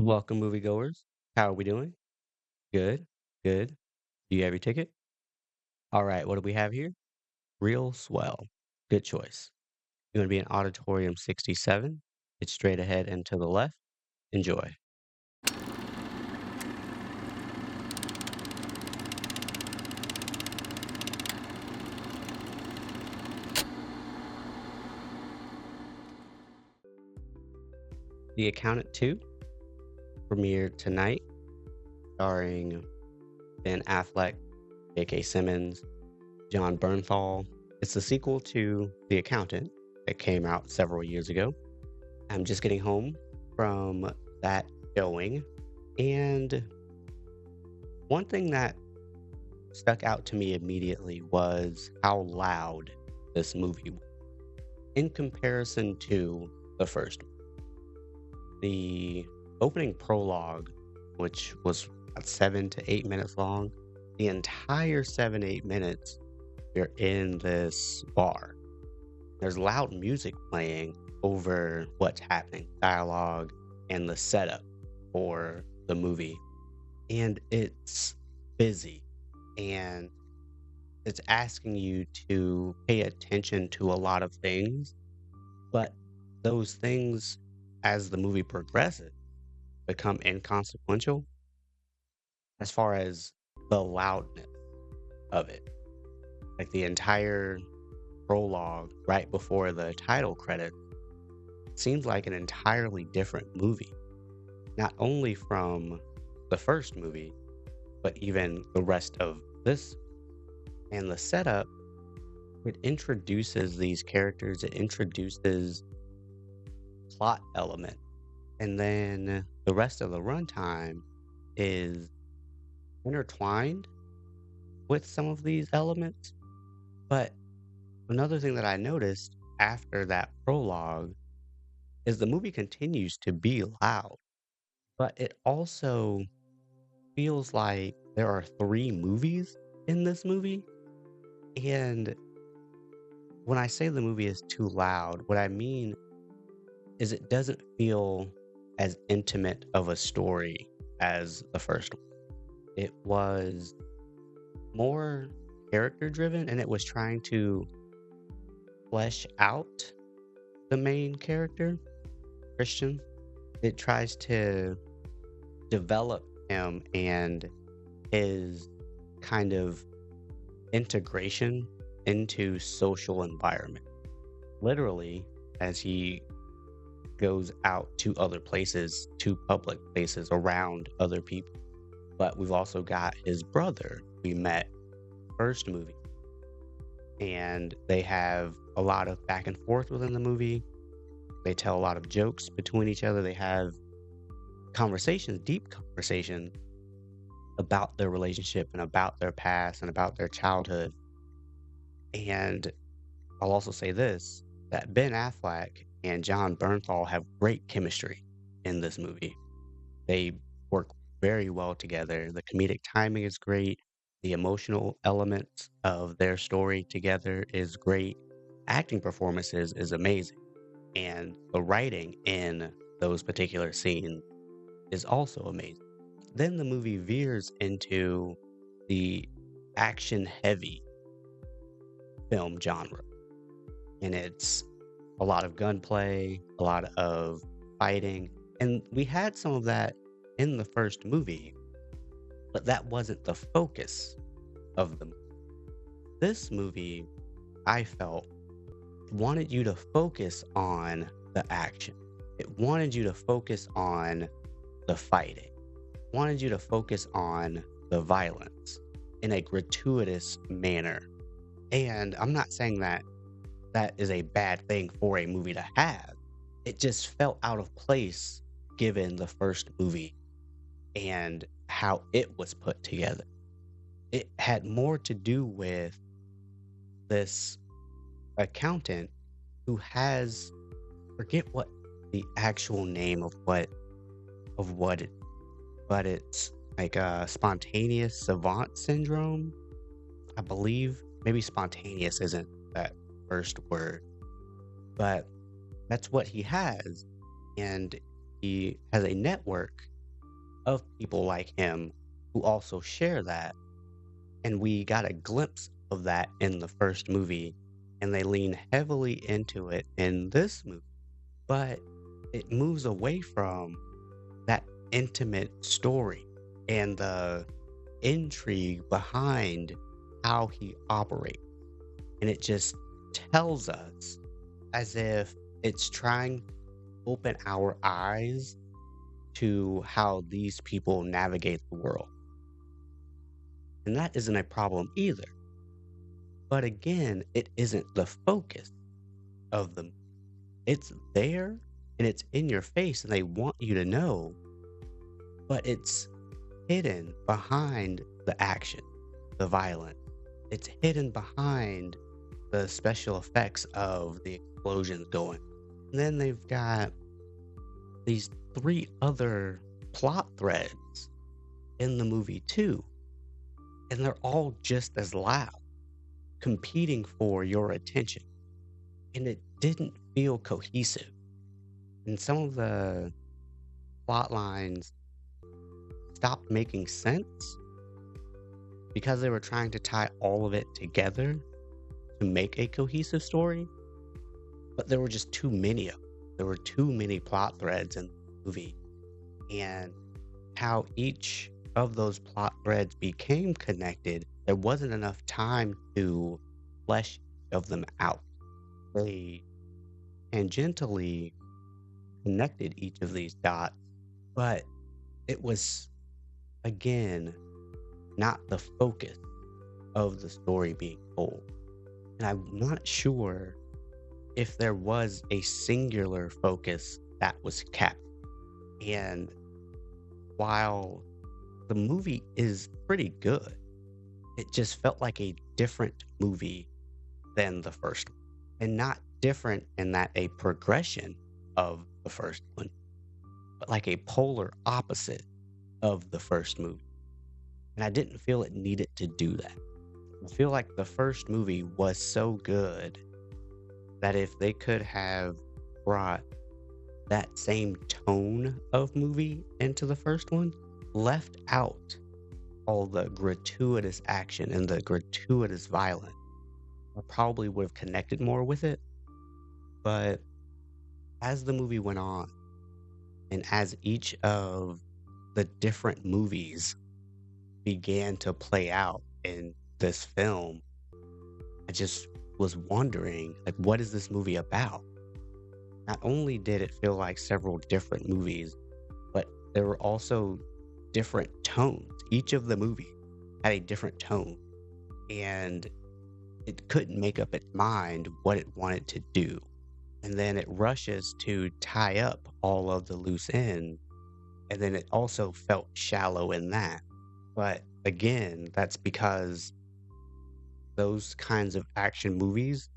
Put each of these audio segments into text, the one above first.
Welcome, moviegoers. How are we doing? Good, good. Do you have your ticket? All right, what do we have here? Real Swell. Good choice. You're going to be in Auditorium 67. It's straight ahead and to the left. Enjoy. The Accountant 2 premiered tonight, starring Ben Affleck, J.K. Simmons, John Bernthal. It's the sequel to The Accountant that came out several years ago. I'm just getting home from that showing, and one thing that stuck out to me immediately was how loud this movie was in comparison to the first one. The opening prologue, which was about 7 to 8 minutes long, the entire 7, 8 minutes, you're in this bar. There's loud music playing over what's happening, dialogue, and the setup for the movie. And it's busy and it's asking you to pay attention to a lot of things, but those things, as the movie progresses, become inconsequential as far as the loudness of it. Like the entire prologue right before the title credit seems like an entirely different movie, not only from the first movie, but even the rest of this. And the setup, it introduces these characters, it introduces plot element, and then the rest of the runtime is intertwined with some of these elements. But another thing that I noticed after that prologue is the movie continues to be loud, but it also feels like there are three movies in this movie. And when I say the movie is too loud, what I mean is it doesn't feel as intimate of a story as the first one. It was more character driven and it was trying to flesh out the main character, Christian. It tries to develop him and his kind of integration into social environment. Literally, as he goes out to other places, to public places around other people. But we've also got his brother we met first movie. And they have a lot of back and forth within the movie. They tell a lot of jokes between each other. They have conversations, deep conversations about their relationship and about their past and about their childhood. And I'll also say this, that Ben Affleck and John Bernthal have great chemistry in this movie. They work very well together. The comedic timing is great. The emotional elements of their story together is great. Acting performances is amazing. And the writing in those particular scenes is also amazing. Then the movie veers into the action heavy film genre. And it's a lot of gunplay, a lot of fighting. And we had some of that in the first movie, but that wasn't the focus of the movie. This movie, I felt, wanted you to focus on the action. It wanted you to focus on the fighting. It wanted you to focus on the violence in a gratuitous manner. And I'm not saying that that is a bad thing for a movie to have. It just felt out of place given the first movie and how it was put together. It had more to do with this accountant who has, forget what the actual name of what it, but it's like a spontaneous savant syndrome, I believe. Maybe spontaneous isn't that first word, but that's what he has. And he has a network of people like him who also share that. And we got a glimpse of that in the first movie, and they lean heavily into it in this movie. But it moves away from that intimate story and the intrigue behind how he operates. And it just tells us as if it's trying to open our eyes to how these people navigate the world. And that isn't a problem either. But again, it isn't the focus of them. It's there and it's in your face and they want you to know, but it's hidden behind the action, the violence. It's hidden behind the special effects of the explosions going. And then they've got these three other plot threads in the movie too, and they're all just as loud, competing for your attention. And it didn't feel cohesive. And some of the plot lines stopped making sense because they were trying to tie all of it together to make a cohesive story. But there were just too many of them. There were too many plot threads in the movie. And how each of those plot threads became connected, there wasn't enough time to flesh each of them out. They tangentially connected each of these dots, but it was, again, not the focus of the story being told. And I'm not sure if there was a singular focus that was kept. And while the movie is pretty good, it just felt like a different movie than the first one. And not different in that a progression of the first one, but like a polar opposite of the first movie. And I didn't feel it needed to do that. I feel like the first movie was so good that if they could have brought that same tone of movie into the first one, left out all the gratuitous action and the gratuitous violence, I probably would have connected more with it. But as the movie went on, and as each of the different movies began to play out in this film, I just was wondering, like, what is this movie about? Not only did it feel like several different movies, but there were also different tones. Each of the movies had a different tone, and it couldn't make up its mind what it wanted to do. And then it rushes to tie up all of the loose ends, and then it also felt shallow in that. But again, that's because those kinds of action movies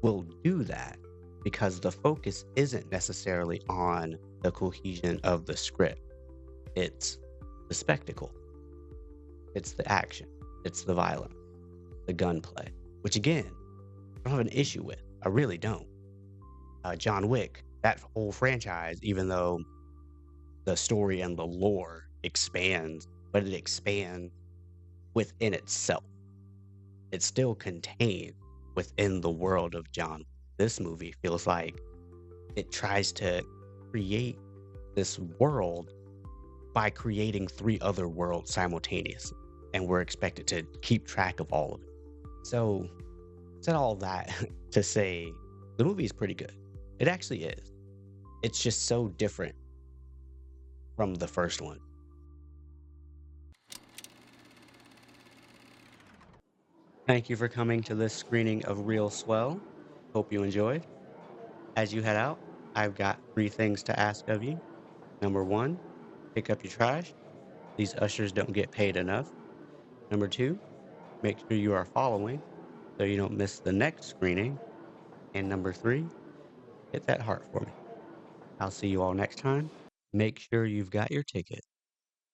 will do that because the focus isn't necessarily on the cohesion of the script. It's the spectacle. It's the action. It's the violence, the gunplay, which again, I don't have an issue with. I really don't. John Wick, that whole franchise, even though the story and the lore expands, but it expands within itself. It's still contained within the world of John. This movie feels like it tries to create this world by creating three other worlds simultaneously, and we're expected to keep track of all of it. So, said all that to say the movie is pretty good. It actually is. It's just so different from the first one. Thank you for coming to this screening of Real Swell. Hope you enjoyed. As you head out, I've got three things to ask of you. Number one, pick up your trash. These ushers don't get paid enough. Number two, make sure you are following so you don't miss the next screening. And number three, hit that heart for me. I'll see you all next time. Make sure you've got your ticket.